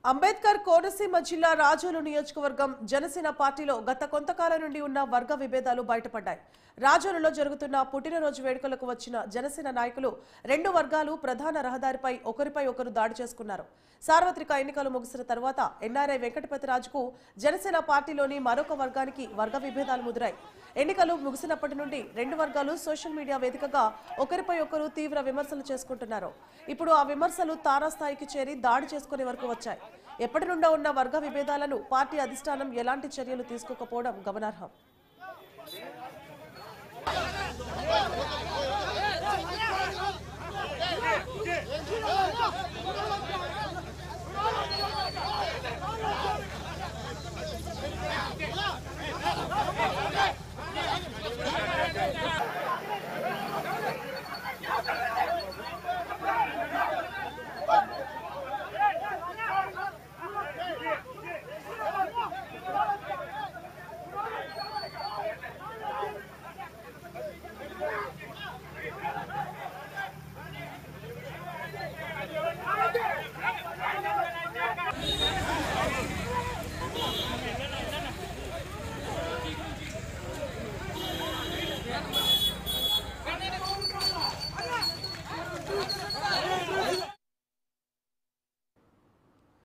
అంబేద్కర్ కోనసీమ జిల్లా రాజోలు నియోజకవర్గం జనసేన పార్టీలో గత కొంతకాలం నుండి ఉన్న వర్గ విభేదాలు బయటపడ్డాయి. రాజోలులో జరుగుతున్న పుట్టినరోజు వేడుకలకు వచ్చిన జనసేన నాయకులు రెండు వర్గాలు ప్రధాన రహదారిపై ఒకరిపై ఒకరు దాడి చేసుకున్నారు. సార్వత్రిక ఎన్నికలు ముగిసిన తర్వాత ఎన్ఆర్ఐ వెంకటపతిరాజుకు జనసేన పార్టీలోని మరొక వర్గానికి వర్గ విభేదాలు ముదిరాయి. ఎన్నికలు ముగిసినప్పటి నుండి రెండు వర్గాలు సోషల్ మీడియా వేదికగా ఒకరిపై ఒకరు తీవ్ర విమర్శలు చేసుకుంటున్నారు. ఇప్పుడు ఆ విమర్శలు తారాస్థాయికి చేరి దాడి చేసుకునే వరకు వచ్చాయి. ఎప్పటి నుండో ఉన్న వర్గ విభేదాలను పార్టీ అధిష్టానం ఎలాంటి చర్యలు తీసుకోకపోవడం గమనార్హం.